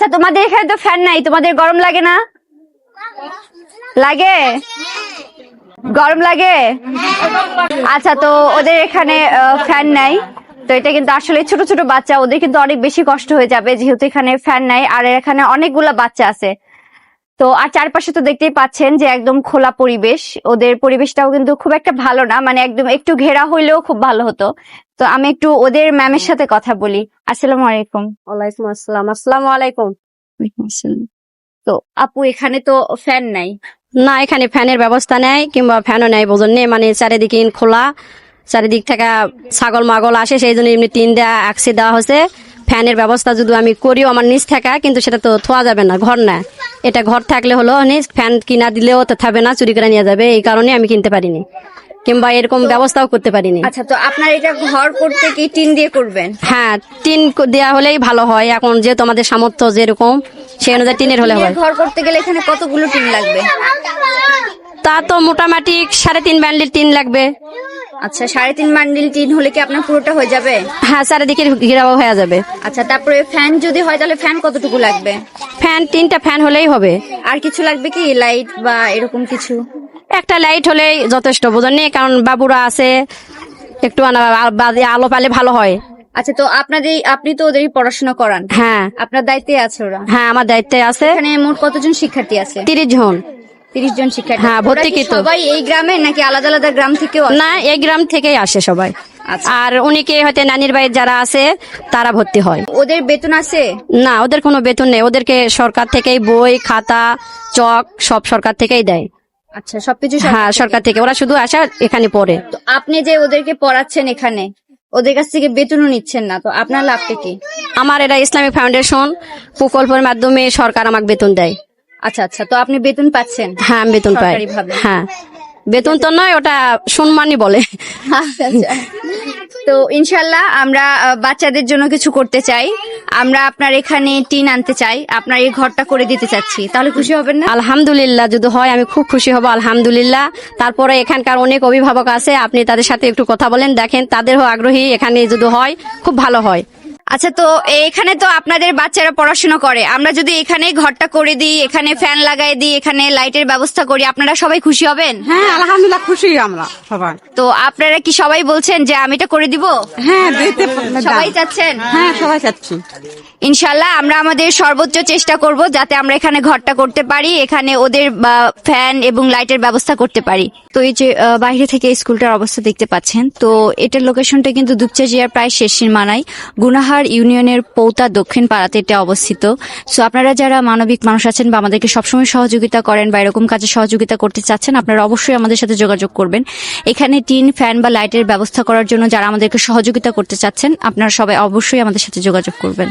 আচ্ছা, তোমাদের এখানে তো ফ্যান নাই, তোমাদের গরম লাগে না? লাগে? গরম লাগে? আচ্ছা, তো ওদের এখানে ফ্যান নাই, তো এটা কিন্তু আসলে ছোট ছোট বাচ্চা, ওদের কিন্তু অনেক বেশি কষ্ট হয়ে যাবে যেহেতু এখানে ফ্যান নাই, আর এখানে অনেকগুলা বাচ্চা আছে। তো আর চারপাশে তো দেখতেই পাচ্ছেন যে একদম খোলা পরিবেশ, ওদের পরিবেশটাও কিন্তু খুব একটা ভালো না, মানে একদম একটু ঘেরা হইলেও খুব ভালো হতো। তো আমি একটু ওদের ম্যামের সাথে কথা বলি। আসসালামু আলাইকুম। ওয়ালাইকুম আসসালাম। আসসালামু আলাইকুম। তো আপু, এখানে তো ফ্যান নাই? না, এখানে ফ্যানের ব্যবস্থা নেই, কিংবা ফ্যানও নেই বোঝেন, মানে চারিদিকে খোলা, চারিদিক থেকে ছাগল মাগল আসে, সেই জন্য এমনি টিন দেওয়া আকসি দেওয়া হয়েছে। ফ্যানের ব্যবস্থা যদি আমি করিও আমার নিচ থাকা, কিন্তু সেটা তো থোয়া যাবে না, ঘর না। এটা ঘর থাকলে হলো ফ্যান কিনা দিলেও তো থাকবে না, চুরি করে নিয়ে যাবে, এই কারণে আমি কিনতে পারিনি, কিংবা এরকম ব্যবস্থাও করতে পারিনি। আচ্ছা, তো আপনার এটা ঘর করতে কি টিন দিয়ে করবেন? হ্যাঁ, টিন দেওয়া হলেই ভালো হয়, এখন যেহেতু আমাদের সামর্থ্য যেরকম সেই অনুযায়ী টিনের হলে হয়। ঘর করতে গেলে এখানে কতগুলো টিন লাগবে? তা তো মোটামুটি 3.5 বান্ডিল টিন লাগবে। আচ্ছা, 3.5 বান্ডিল টিন হলে কি আপনার পুরোটা হয়ে যাবে? হ্যাঁ, চারিদিকে ঘেরাও হয়ে যাবে। আচ্ছা, তারপরে ফ্যান যদি হয় তাহলে ফ্যান কতটুকু লাগবে? ফ্যান 3টা ফ্যান হলেই হবে। আর কিছু লাগবে কি, লাইট বা এরকম কিছু? একটা লাইট হলেই যথেষ্ট বোঝেন, কারণ বাবুরা আছে, একটু আলো পালে ভালো হয়। আচ্ছা, তো আপনি তো ওদেরই পড়াশোনা করান? হ্যাঁ। আপনার দায়িত্বে আছে ওরা? হ্যাঁ, আমার দায়িত্বে আছে। এখানে মোট কতজন শিক্ষার্থী আছে? 30 জন। 30 জন শিক্ষার্থী? হ্যাঁ, ভর্তিকৃত। সবাই এই গ্রামে নাকি আলাদা আলাদা গ্রাম থেকেও? না, এই গ্রাম থেকেই আসে সবাই। আচ্ছা। আর অনেকে হয়তো নানির বাড়ির যারা আছে তারা ভর্তি হয়। ওদের বেতন আছে? না, ওদের কোনো বেতন নেই, ওদেরকে সরকার থেকেই বই খাতা চক সব সরকার থেকেই দেয়। আচ্ছা, সবকিছু হ্যাঁ, সরকার থেকে, ওরা শুধু আসা এখানে পড়ে। তো আপনি যে ওদেরকে পড়াচ্ছেন এখানে, ওদের কাছ থেকে বেতনও নিচ্ছেন না, তো আপনার লাভটা কি? আমার এটা ইসলামিক ফাউন্ডেশন প্রকল্পের মাধ্যমে সরকার আমাকে বেতন দেয়। আচ্ছা আচ্ছা, তো আপনি বেতন পাচ্ছেন? হ্যাঁ, আমি বেতন পাই। সরকারিভাবে? হ্যাঁ, বেতন তো নয়, ওটা সম্মানই বলে। আচ্ছা আচ্ছা। তো ইনশাল্লাহ আমরা বাচ্চাদের জন্য কিছু করতে চাই, আমরা আপনার এখানে টিন আনতে চাই, আপনার এই ঘরটা করে দিতে চাচ্ছি, তাহলে খুশি হবেন না? আলহামদুলিল্লাহ, যদি হয় আমি খুব খুশি হব, আলহামদুলিল্লাহ। তারপরে এখানকার অনেক অভিভাবক আছে, আপনি তাদের সাথে একটু কথা বলেন, দেখেন তাদেরও আগ্রহী, এখানে যদি হয় খুব ভালো হয়। আচ্ছা, তো এখানে তো আপনাদের বাচ্চারা পড়াশোনা করে, আমরা যদি এখানে ঘরটা করে দিই, এখানে ফ্যান লাগাই দিই, এখানে লাইটের ব্যবস্থা করি, আপনারা সবাই খুশি হবেন? হ্যাঁ, আলহামদুলিল্লাহ, খুশি আমরা সবাই। তো আপনারা কি সবাই বলছেন যে আমি এটা করে দিব? হ্যাঁ, দিতে সবাই চাচ্ছেন? হ্যাঁ, সবাই চাচ্ছি। ইনশাল্লাহ আমরা আমাদের সর্বোচ্চ চেষ্টা করব যাতে আমরা এখানে ঘরটা করতে পারি, এখানে ওদের ফ্যান এবং লাইটের ব্যবস্থা করতে পারি। তো এই যে বাইরে থেকে স্কুলটার অবস্থা দেখতে পাচ্ছেন, তো এটার লোকেশনটা কিন্তু দুপচাঁচিয়ার প্রায় শেষ সীমানায়, গুনাহার ইউনিয়নের পৌতা দক্ষিণ পাড়াতে এটা অবস্থিত। সো আপনারা যারা মানবিক মানুষ আছেন বা আমাদেরকে সবসময় সহযোগিতা করেন বা এরকম কাজে সহযোগিতা করতে চাচ্ছেন, আপনারা অবশ্যই আমাদের সাথে যোগাযোগ করবেন। এখানে টিন ফ্যান বা লাইটের ব্যবস্থা করার জন্য যারা আমাদেরকে সহযোগিতা করতে চাচ্ছেন, আপনারা সবাই অবশ্যই আমাদের সাথে যোগাযোগ করবেন।